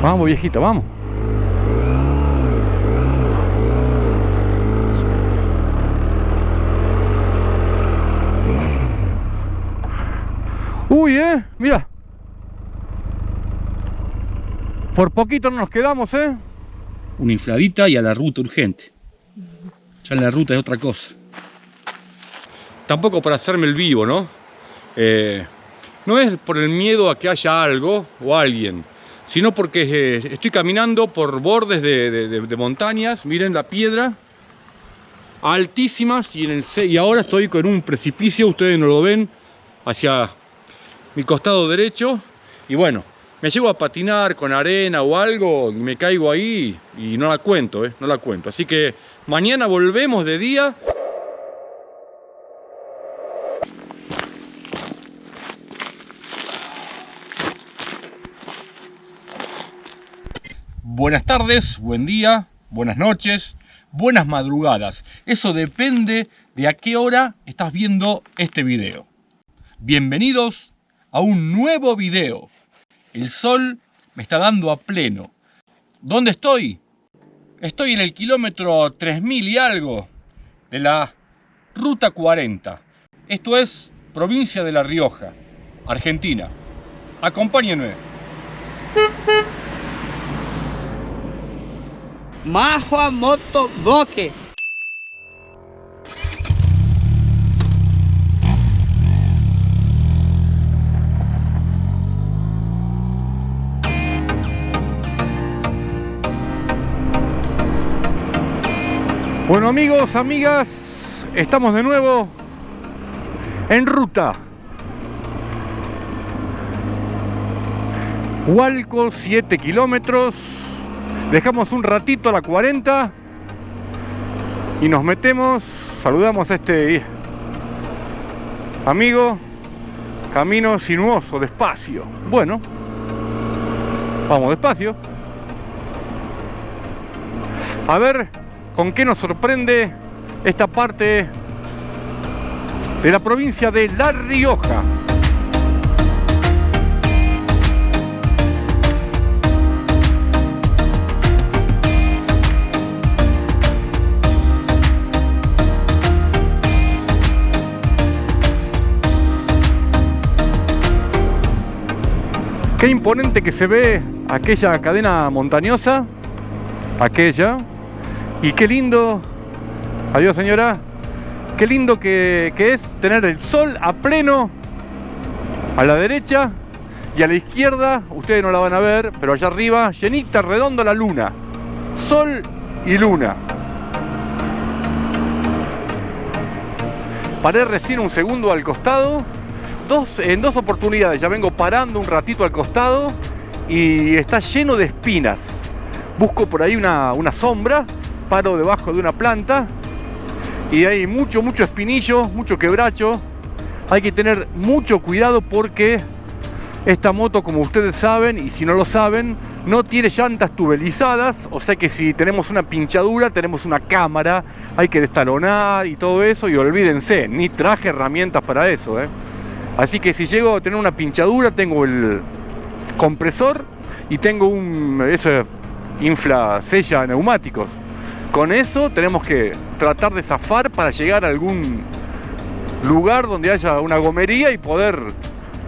Vamos, viejita, vamos. Uy, mira. Por poquito no nos quedamos, Una infladita y a la ruta urgente. Ya la ruta es otra cosa. Tampoco para hacerme el vivo, ¿no? No es por el miedo a que haya algo o alguien, sino porque estoy caminando por bordes de montañas. Miren la piedra, altísimas, y ahora estoy con un precipicio, ustedes no lo ven, hacia mi costado derecho. Y bueno, me llego a patinar con arena o algo, y me caigo ahí y no la cuento, no la cuento. Así que mañana volvemos de día. Buenas tardes, buen día, buenas noches, buenas madrugadas. Eso depende de a qué hora estás viendo este video. Bienvenidos a un nuevo video. El sol me está dando a pleno. ¿Dónde estoy? Estoy en el kilómetro 3000 y algo de la Ruta 40. Esto es provincia de La Rioja, Argentina. Acompáñenme. Mahua Motoboke. Bueno, amigos, amigas, estamos de nuevo en ruta. Hualco, 7 kilómetros. Dejamos un ratito a la 40 y nos metemos, saludamos a este amigo. Camino sinuoso, despacio. Bueno, vamos despacio. A ver con qué nos sorprende esta parte de la provincia de La Rioja. Qué imponente que se ve aquella cadena montañosa, aquella, y qué lindo, adiós señora, qué lindo que es tener el sol a pleno a la derecha y a la izquierda, ustedes no la van a ver, pero allá arriba, llenita, redonda la luna, sol y luna. Paré recién un segundo al costado. En dos oportunidades ya vengo parando un ratito al costado y está lleno de espinas. Busco por ahí una sombra, paro debajo de una planta y hay mucho espinillo, mucho quebracho. Hay que tener mucho cuidado porque esta moto, como ustedes saben, y si no lo saben, no tiene llantas tubelizadas, o sea que si tenemos una pinchadura, tenemos una cámara, hay que destalonar y todo eso, y olvídense, ni traje herramientas para eso, Así que si llego a tener una pinchadura, tengo el compresor y tengo ese infla-sella neumáticos. Con eso tenemos que tratar de zafar para llegar a algún lugar donde haya una gomería y poder,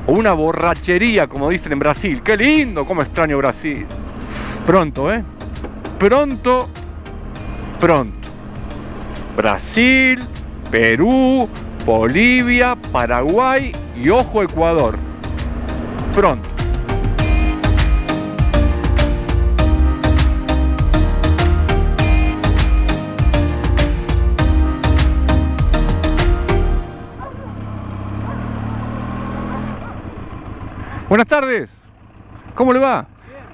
o una borrachería, como dicen en Brasil. ¡Qué lindo! ¡Cómo extraño Brasil! Pronto, Pronto. Brasil, Perú, Bolivia, Paraguay y ojo Ecuador. Pronto. Buenas tardes. ¿Cómo le va?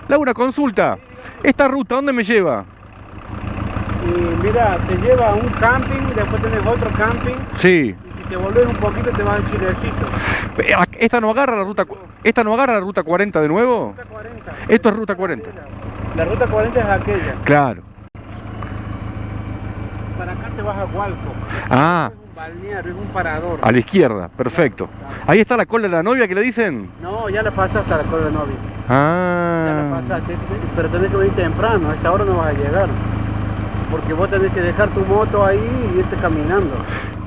Le hago una consulta. ¿Esta ruta dónde me lleva? Y mira, te lleva a un camping, después tenés otro camping. Sí. Y si te volvés un poquito te vas a Chilecito. ¿Esta no agarra la ruta 40 de nuevo? Ruta 40. Esto es ruta 40. La ruta 40 es aquella. Claro. Para acá te vas a Hualco. Ah. Es un balneario, es un parador. A la izquierda, perfecto. Ahí está la cola de la novia que le dicen. No, ya le pasaste a la cola de novia. Ya la pasaste, pero tenés que venir temprano, a esta hora no vas a llegar. Porque vos tenés que dejar tu moto ahí y irte caminando.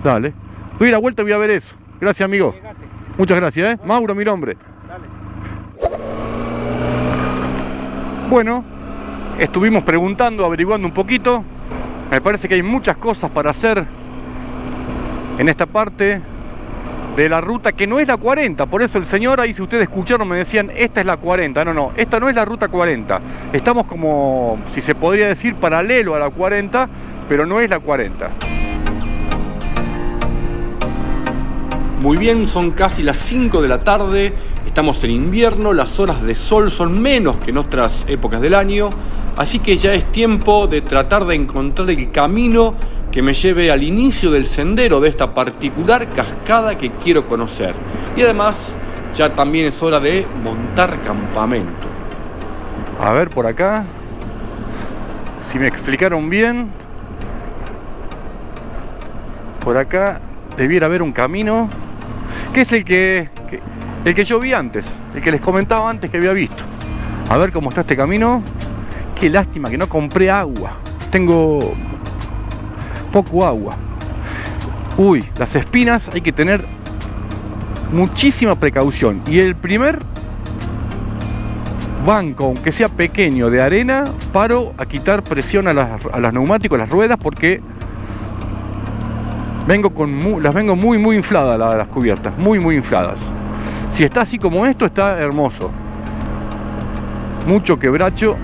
Dale. Doy la vuelta y voy a ver eso. Gracias, amigo. Llegate. Muchas gracias, ¿eh? Mauro, mi nombre. Dale. Bueno, estuvimos preguntando, averiguando un poquito. Me parece que hay muchas cosas para hacer en esta parte de la ruta que no es la 40. Por eso el señor ahí, si ustedes escucharon, me decían, esta es la 40. No, esta no es la ruta 40. Estamos como, si se podría decir, paralelo a la 40, pero no es la 40. Muy bien, son casi las 5 de la tarde, estamos en invierno, las horas de sol son menos que en otras épocas del año, así que ya es tiempo de tratar de encontrar el camino que me lleve al inicio del sendero de esta particular cascada que quiero conocer. Y además, ya también es hora de montar campamento. A ver por acá, si me explicaron bien, por acá debiera haber un camino que es el que yo vi antes, el que les comentaba antes que había visto. A ver cómo está este camino. Qué lástima que no compré agua. Tengo poco agua. Uy, las espinas hay que tener muchísima precaución. Y el primer banco, aunque sea pequeño, de arena, paro a quitar presión a las neumáticos, a las ruedas, porque las vengo muy infladas las cubiertas, muy infladas. Si está así como esto, está hermoso. Mucho quebracho.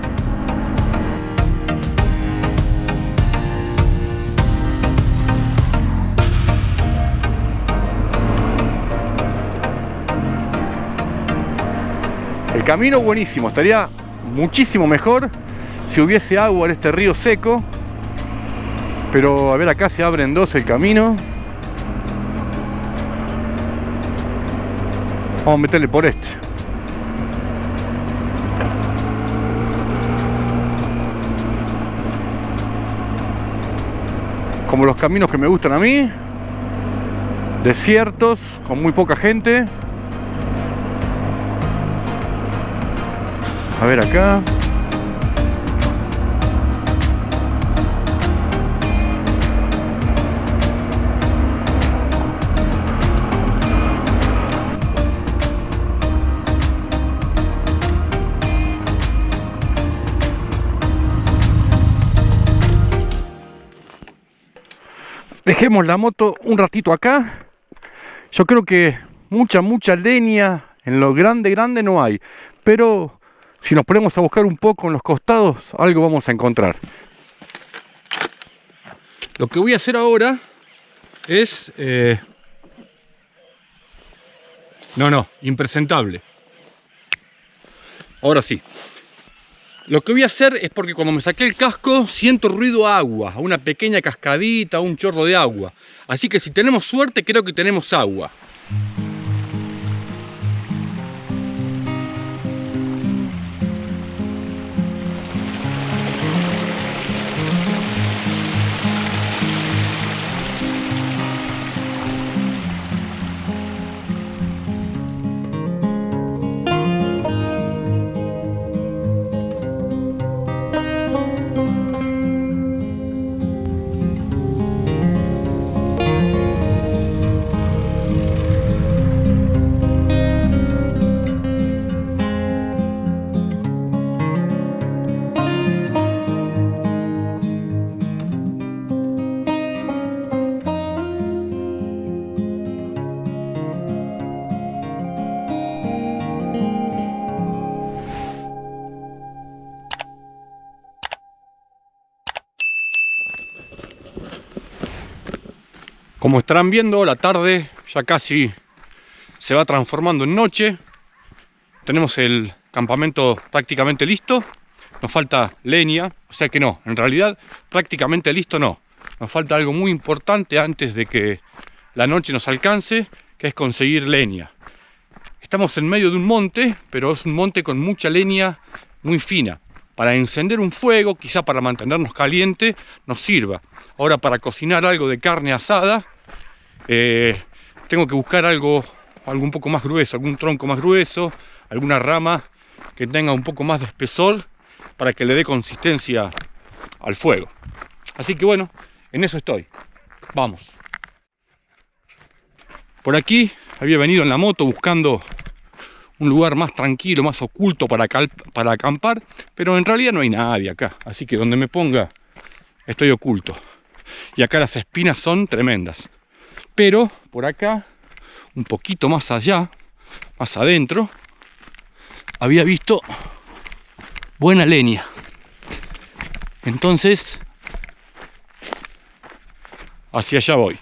El camino buenísimo, estaría muchísimo mejor si hubiese agua en este río seco. Pero a ver, acá se abre en dos el camino. Vamos a meterle por este. Como los caminos que me gustan a mí. Desiertos, con muy poca gente. A ver acá. Dejemos la moto un ratito acá. Yo creo que mucha leña en lo grande no hay. Pero si nos ponemos a buscar un poco en los costados, algo vamos a encontrar. Lo que voy a hacer ahora es... impresentable. Ahora sí. Lo que voy a hacer es porque cuando me saqué el casco siento ruido a agua, a una pequeña cascadita, a un chorro de agua. Así que si tenemos suerte, creo que tenemos agua. Como estarán viendo, la tarde ya casi se va transformando en noche. Tenemos el campamento prácticamente listo. Nos falta leña, o sea que no, en realidad prácticamente listo no. Nos falta algo muy importante antes de que la noche nos alcance, que es conseguir leña. Estamos en medio de un monte, pero es un monte con mucha leña muy fina. Para encender un fuego, quizá para mantenernos caliente, nos sirva. Ahora para cocinar algo de carne asada, tengo que buscar algo un poco más grueso, algún tronco más grueso, alguna rama que tenga un poco más de espesor para que le dé consistencia al fuego. Así que bueno, en eso estoy. Vamos. Por aquí había venido en la moto buscando un lugar más tranquilo, más oculto para acampar, pero en realidad no hay nadie acá, así que donde me ponga estoy oculto. Y acá las espinas son tremendas. Pero por acá, un poquito más allá, más adentro, había visto buena leña. Entonces, hacia allá voy.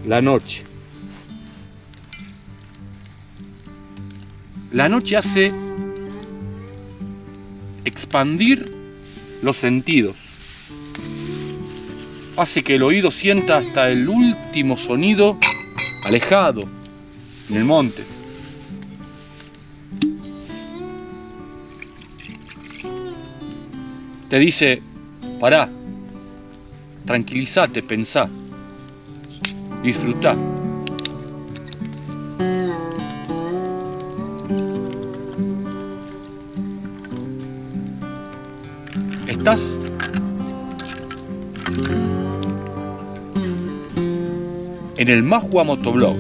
La noche. La noche hace expandir los sentidos. Hace que el oído sienta hasta el último sonido alejado en el monte. Te dice, pará, tranquilízate, pensá. Disfrutá. Estás en el Majua Motovlog,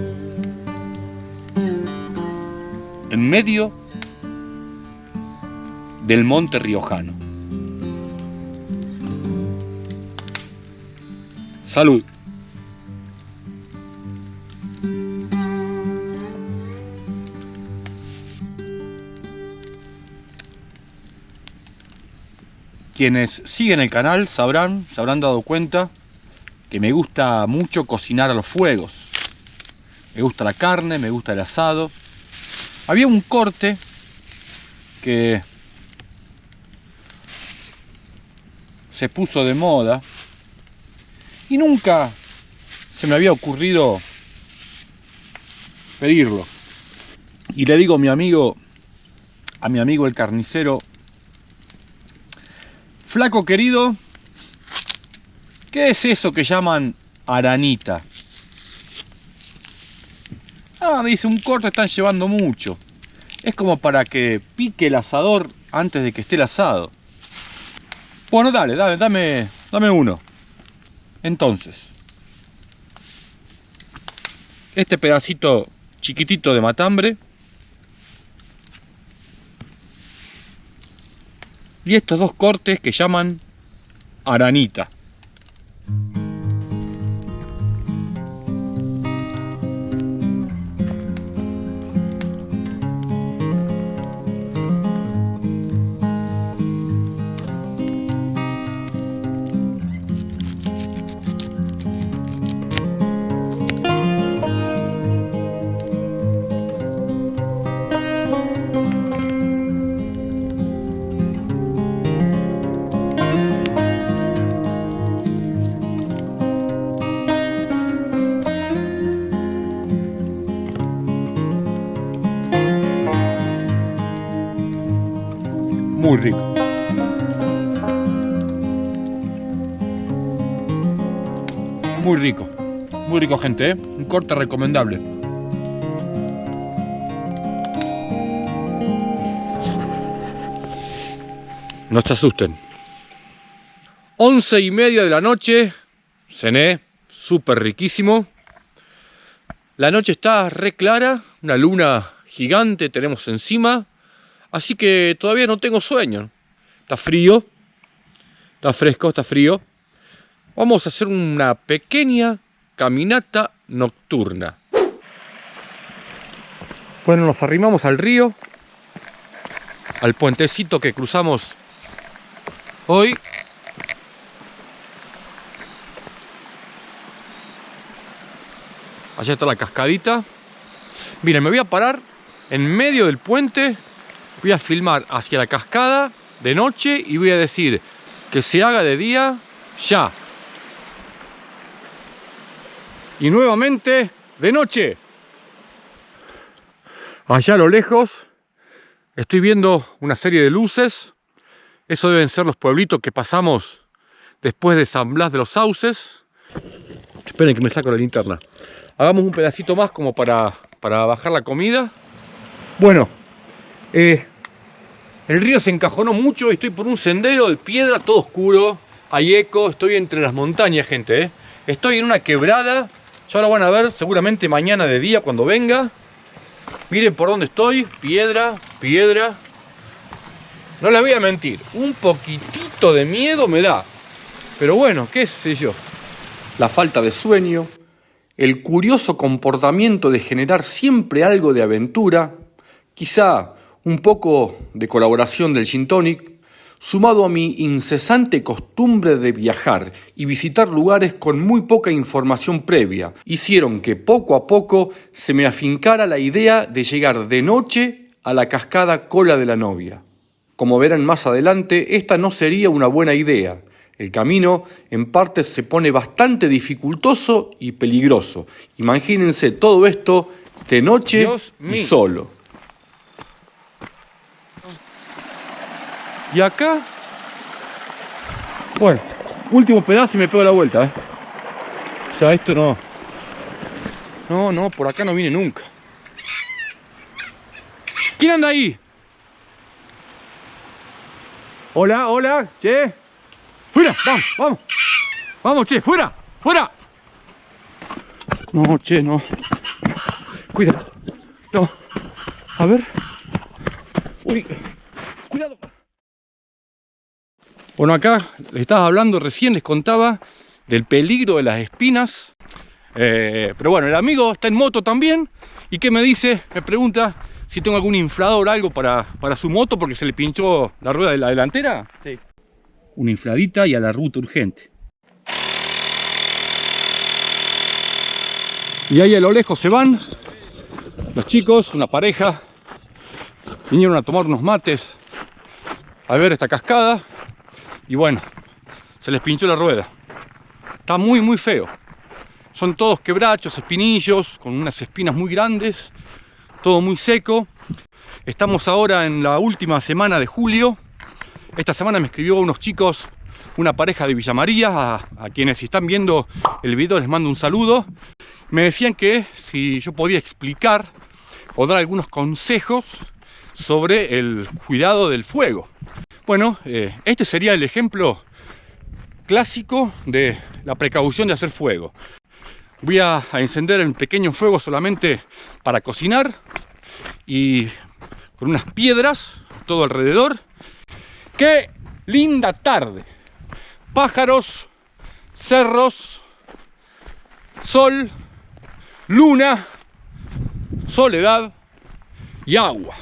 en medio del monte riojano. Salud. Quienes siguen el canal se habrán dado cuenta que me gusta mucho cocinar a los fuegos. Me gusta la carne, me gusta el asado. Había un corte que se puso de moda y nunca se me había ocurrido pedirlo. Y le digo a mi amigo el carnicero: flaco querido, ¿qué es eso que llaman aranita? Ah, me dice, un corte están llevando mucho. Es como para que pique el asador antes de que esté el asado. Bueno, dame uno. Entonces, este pedacito chiquitito de matambre y estos dos cortes que llaman aranita. Muy rico. Muy rico. Muy rico, gente, ¿eh? Un corte recomendable. No se asusten. 11:30 de la noche. Cené. Súper riquísimo. La noche está re clara. Una luna gigante tenemos encima. Así que todavía no tengo sueño. Está frío. Está fresco, está frío. Vamos a hacer una pequeña caminata nocturna. Bueno, nos arrimamos al río. Al puentecito que cruzamos hoy. Allá está la cascadita. Miren, me voy a parar en medio del puente. Voy a filmar hacia la cascada de noche y voy a decir que se haga de día ya. Y nuevamente de noche. Allá a lo lejos estoy viendo una serie de luces. Eso deben ser los pueblitos que pasamos después de San Blas de los Sauces. Esperen que me saco la linterna. Hagamos un pedacito más como para bajar la comida. Bueno, el río se encajonó mucho. Estoy por un sendero de piedra, todo oscuro. Hay eco, estoy entre las montañas, gente. Estoy en una quebrada. Ya lo van a ver seguramente mañana de día cuando venga. Miren por dónde estoy. Piedra, piedra. No les voy a mentir. Un poquitito de miedo me da. Pero bueno, qué sé yo. La falta de sueño. El curioso comportamiento de generar siempre algo de aventura. Quizá un poco de colaboración del Gin Tonic. Sumado a mi incesante costumbre de viajar y visitar lugares con muy poca información previa, hicieron que poco a poco se me afincara la idea de llegar de noche a la cascada Cola de la Novia. Como verán más adelante, esta no sería una buena idea. El camino en partes se pone bastante dificultoso y peligroso. Imagínense todo esto de noche y solo. Y acá, bueno, último pedazo y me pego la vuelta, O sea, esto no. No, por acá no viene nunca. ¿Quién anda ahí? Hola, hola, che. ¡Fuera! ¡Vamos! ¡Vamos, che! ¡Fuera! ¡Fuera! No, che, no. Cuidado. No. A ver. Uy. Cuidado. Bueno, acá les estaba hablando recién, les contaba del peligro de las espinas. Pero bueno, el amigo está en moto también. ¿Y qué me dice? Me pregunta si tengo algún inflador o algo para su moto porque se le pinchó la rueda de la delantera. Sí. Una infladita y a la ruta urgente. Y ahí a lo lejos se van los chicos, una pareja. Vinieron a tomar unos mates a ver esta cascada. Y bueno, se les pinchó la rueda. Está muy muy feo. Son todos quebrachos, espinillos, con unas espinas muy grandes. Todo muy seco. Estamos ahora en la última semana de julio. Esta semana me escribió unos chicos, una pareja de Villa María, a quienes si están viendo el video les mando un saludo. Me decían que si yo podía explicar o dar algunos consejos sobre el cuidado del fuego. Bueno, este sería el ejemplo clásico de la precaución de hacer fuego. Voy a encender un pequeño fuego solamente para cocinar y con unas piedras todo alrededor. ¡Qué linda tarde! Pájaros, cerros, sol, luna, soledad y agua.